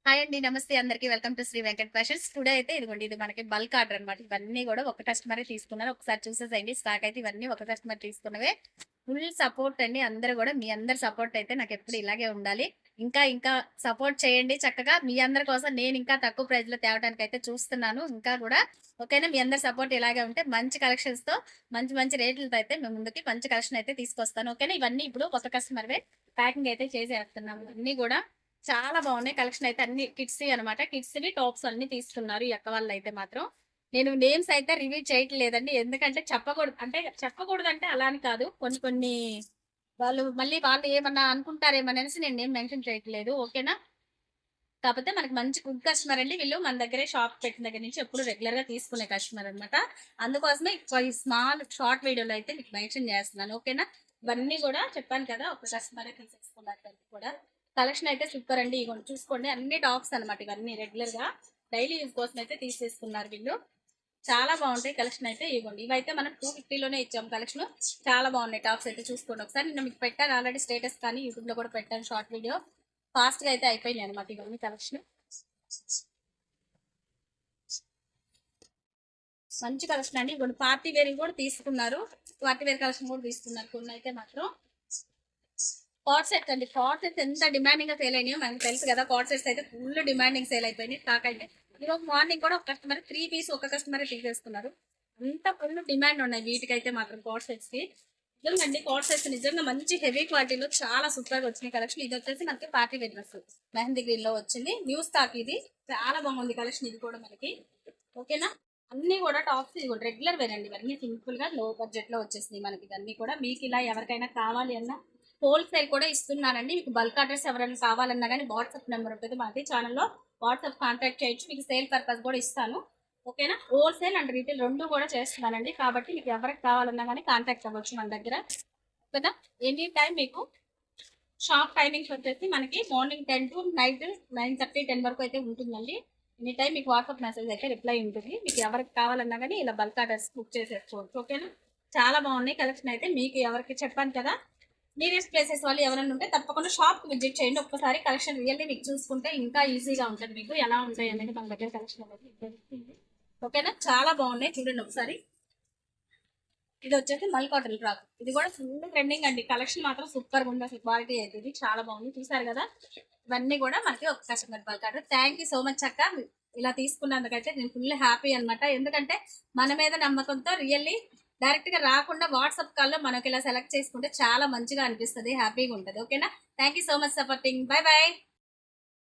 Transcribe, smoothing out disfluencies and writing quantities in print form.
Hi అండి. నమస్తే అందరికి. Welcome to Shri Venkat fashions. Today అయితే ఇదిగోండి ఇది మనకి బల్క్ ఆర్డర్ అనమాట. ఇవన్నీ కూడా ఒక కస్టమరే తీసుకున్నారు. ఒకసారి చూసేసేయండి. స్టాక్ అయితే ఇవన్నీ ఒక కస్టమర్ తీసుకున్నవే. ఫుల్ సపోర్ట్ అండి. అందరూ కూడా మీ అందరి సపోర్ట్ అయితే నాకు ఎప్పుడు ఇలాగే ఉండాలి. ఇంకా ఇంకా సపోర్ట్ చేయండి చక్కగా. మీ అందరి కోసం నేను ఇంకా తక్కువ ప్రైస్ లో తేవడానికి అయితే చూస్తున్నాను. ఇంకా కూడా ఓకేనా. మీ అందరి సపోర్ట్ ఇలాగే ఉంటే మంచి కలెక్షన్స్ తో మంచి మంచి రేట్లతో అయితే మేము ముందుకి మంచి కలెక్షన్ అయితే తీసుకొస్తాను. ఓకేనా. ఇవన్నీ ఇప్పుడు ఒక కస్టమర్వే ప్యాకింగ్ అయితే చేసేస్తున్నాము. అన్ని కూడా చాలా బాగున్నాయి. కలెక్షన్ అయితే అన్ని కిడ్స్ అనమాట. కిడ్స్ వి టాప్స్ అన్ని తీసుకున్నారు ఈ అక్క వాళ్ళు అయితే మాత్రం. నేను నేమ్స్ అయితే రివ్యూ చేయట్లేదండి. ఎందుకంటే చెప్పకూడదంటే అలా అని కాదు. కొన్ని కొన్ని వాళ్ళు ఏమన్నా అనుకుంటారేమనేసి నేను నేమ్ మెన్షన్ చేయట్లేదు. ఓకేనా. కాకపోతే మనకి మంచి గుడ్ కస్టమర్ అండి. వీళ్ళు మన దగ్గరే షాప్ పెట్టిన దగ్గర నుంచి ఎప్పుడు రెగ్యులర్ గా తీసుకునే కస్టమర్ అనమాట. అందుకోసమే ఈ స్మాల్ షార్ట్ వీడియోలో అయితే మీకు మెన్షన్ చేస్తున్నాను. ఓకేనా. ఇవన్నీ కూడా చెప్పాను కదా, ఒక కస్టమరే తీసేసుకున్నారు కూడా. కలెక్షన్ అయితే సూపర్ అండి. ఇవ్వండి చూసుకోండి. అన్ని టాప్స్ అనమాట. ఇవన్నీ రెగ్యులర్ గా డైలీ యూజ్ కోసం అయితే తీసేసుకున్నారు వీళ్ళు. చాలా బాగుంటాయి కలెక్షన్ అయితే. ఇవ్వండి ఇవైతే మనం 250లోనే ఇచ్చాము కలెక్షన్. చాలా బాగున్నాయి టాప్స్ అయితే. చూసుకోండి ఒకసారి. నేను మీకు పెట్టాను ఆల్రెడీ స్టేటస్, కానీ యూట్యూబ్ లో కూడా పెట్టాను షార్ట్ వీడియో. ఫాస్ట్ గా అయితే అయిపోయినాయి అనమాట ఇవన్నీ కలెక్షన్. మంచి కలెక్షన్ అండి. ఇప్పుడు పార్టీ వేర్ కూడా తీసుకున్నారు. పార్టీ వేర్ కలెక్షన్ కూడా తీసుకున్నారు కొన్ని అయితే మాత్రం. కార్డ్ సెట్ అండి. కార్డ్ సెట్స్ ఎంత డిమాండింగ్ గా సేల్ అయినాయో మనకు తెలుసు కదా. కార్డ్ సెట్స్ అయితే ఫుల్ డిమాండింగ్ సేల్ అయిపోయినాయి. స్టాక్ అయితే ఈరోజు మార్నింగ్ కూడా ఒక కస్టమర్ 3 పీస్ ఒక కస్టమర్ తీసేసుకున్నారు. అంత ఫుల్ డిమాండ్ ఉన్నాయి వీటికైతే మాత్రం కార్డ్ సెట్స్ కి. నిజంగా అండి కార్డ్ సెట్స్ నిజంగా మంచి హెవీ క్వాలిటీలో చాలా సూపర్ గా వచ్చినాయి కలెక్షన్. ఇది వచ్చేసి మనకి party wear dress mehndi green లో వచ్చింది. న్యూ స్టాక్ ఇది. చాలా బాగుంది కలెక్షన్ ఇది కూడా మనకి. ఓకేనా. అన్ని కూడా టాప్స్ ఇది కూడా రెగ్యులర్ వేర్ అండి. ఇవన్నీ సింపుల్ గా లో బడ్జెట్ లో వచ్చేసినాయి మనకి. ఇవన్నీ కూడా మీకు ఇలా ఎవరికైనా కావాలి అన్నా హోల్సేల్ కూడా ఇస్తున్నానండి. మీకు బల్క్ ఆర్డర్స్ ఎవరైనా కావాలన్నా కానీ వాట్సాప్ నెంబర్ ఉంటుంది మనకి ఛానల్లో. వాట్సాప్ కాంటాక్ట్ చేయొచ్చు. మీకు సేల్ పర్పస్ కూడా ఇస్తాను. ఓకేనా. హోల్సేల్ అండ్ రీటైల్ రెండు కూడా చేస్తున్నానండి. కాబట్టి మీకు ఎవరికి కావాలన్నా కానీ కాంటాక్ట్ అవ్వచ్చు మన దగ్గర. ఓకేనా. ఎనీ టైం మీకు షాప్ టైమింగ్స్ వచ్చేసి మనకి మార్నింగ్ 10 to నైట్ 9:30 10 వరకు అయితే ఉంటుందండి. ఎనీ టైం మీకు వాట్సాప్ మెసేజ్ అయితే రిప్లై ఉంటుంది. మీకు ఎవరికి కావాలన్నా కానీ ఇలా బల్క్ ఆర్డర్స్ బుక్ చేసేసుకోవచ్చు. ఓకేనా. చాలా బాగున్నాయి కలెక్షన్ అయితే. మీకు ఎవరికి చెప్పాను కదా, నియరెస్ట్ ప్లేసెస్ వాళ్ళు ఎవరైనా ఉంటే తప్పకుండా షాప్కి విజిట్ చేయండి. ఒక్కసారి కలెక్షన్ రియల్లీ మీకు చూసుకుంటే ఇంకా ఈజీగా ఉంటుంది. మీకు ఎలా ఉంటాయి అనేది మన దగ్గర కలెక్షన్ అనేది. ఓకేనా. చాలా బాగున్నాయి చూడండి ఒకసారి. ఇది వచ్చేసి మల్ కాటన్ ఫ్రాక్. ఇది కూడా ఫుల్ ట్రెండింగ్ అండి. కలెక్షన్ మాత్రం సూపర్ గా ఉంది. అసలు క్వాలిటీ అయితే ఇది చాలా బాగుంది. చూసారు కదా. ఇవన్నీ కూడా మనకి ఒక customer bulk order. Thank you so much అక్క. ఇలా తీసుకున్నందుకైతే నేను ఫుల్ హ్యాపీ అనమాట. ఎందుకంటే మన మీద నమ్మకంతో రియల్లీ డైరెక్ట్ గా రాకుండా వాట్సాప్ కాల్లో మనకి ఇలా సెలెక్ట్ చేసుకుంటే చాలా మంచిగా అనిపిస్తుంది, హ్యాపీగా ఉంటుంది. ఓకేనా. Thank you so much supporting. By by.